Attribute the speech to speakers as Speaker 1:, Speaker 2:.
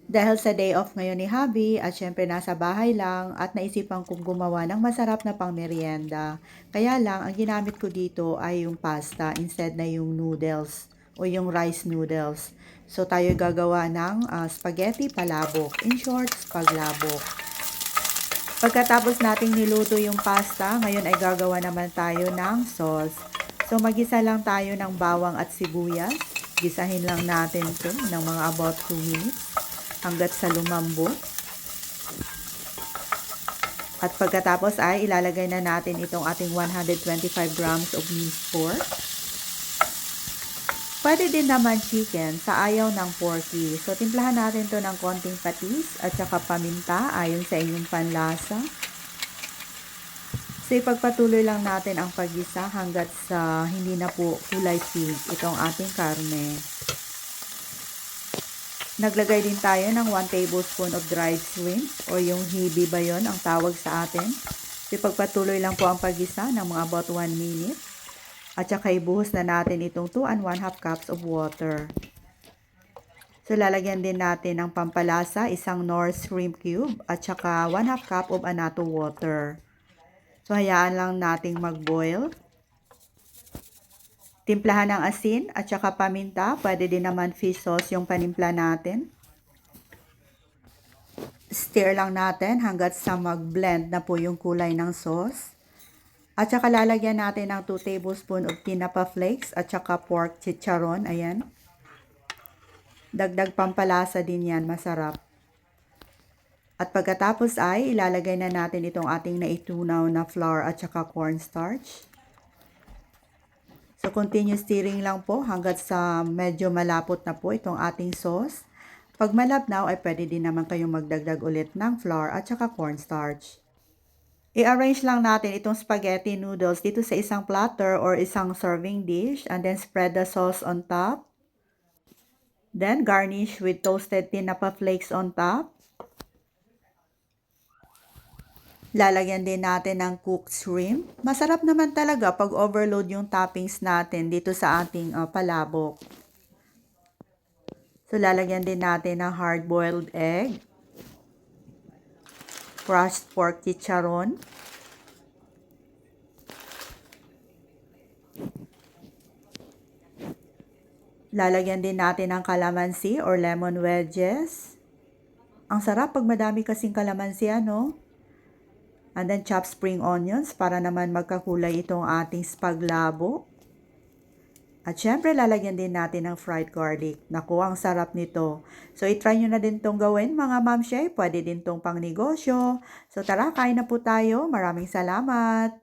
Speaker 1: Dahil sa day off ngayon ni Habi at syempre nasa bahay lang at naisipan kong gumawa ng masarap na pangmeryenda. Kaya lang, ang ginamit ko dito ay yung pasta instead na yung noodles o yung rice noodles. So tayo gagawa ng spaghetti palabok. In short, spaglabok. Pagkatapos nating niluto yung pasta, ngayon ay gagawa naman tayo ng sauce. So magisa lang tayo ng bawang at sibuyas. Gisahin lang natin ito ng mga about 2 minutes hanggat sa lumambot. At pagkatapos ay ilalagay na natin itong ating 125 grams of minced pork. Pwede din naman chicken sa ayaw ng porky. So timplahan natin to ng konting patis at saka paminta ayon sa inyong panlasa. So ipagpatuloy lang natin ang paggisa hanggat sa hindi na po kulay pink itong ating karne. Naglagay din tayo ng 1 tablespoon of dried shrimp o yung hibi ba yon ang tawag sa atin. Ipagpatuloy lang po ang paggisa ng mga about 1 minute. At saka ibuhos na natin itong 2 and 1/2 cups of water. So lalagyan din natin ng pampalasa, isang Knorr shrimp cube at saka 1/2 cup of annatto water. So hayaan lang nating mag-boil. Timplahan ng asin at saka paminta. Pwede din naman fish sauce yung panimpla natin. Stir lang natin hanggat sa mag-blend na po yung kulay ng sauce. At saka lalagyan natin ng 2 tablespoon of tinapa flakes at saka pork chicharon. Ayan. Dagdag pampalasa din yan. Masarap. At pagkatapos ay ilalagay na natin itong ating naitunaw na flour at saka cornstarch. So continue stirring lang po hanggat sa medyo malapot na po itong ating sauce. Pag malabnaw ay pwede din naman kayong magdagdag ulit ng flour at saka cornstarch. I-arrange lang natin itong spaghetti noodles dito sa isang platter or isang serving dish and then spread the sauce on top. Then garnish with toasted tinapa flakes on top. Lalagyan din natin ng cooked shrimp. Masarap naman talaga pag overload yung toppings natin dito sa ating palabok. So lalagyan din natin ng hard-boiled egg. Crushed pork chicharon. Lalagyan din natin ng calamansi or lemon wedges. Ang sarap pag madami kasing calamansi, ano? And then chopped spring onions para naman magkakulay itong ating spaglabo. At syempre, lalagyan din natin ng fried garlic. Naku, ang sarap nito. So, itry nyo na din tong gawin, mga mamshay. Pwede din tong pang negosyo. So, tara, kain na po tayo. Maraming salamat.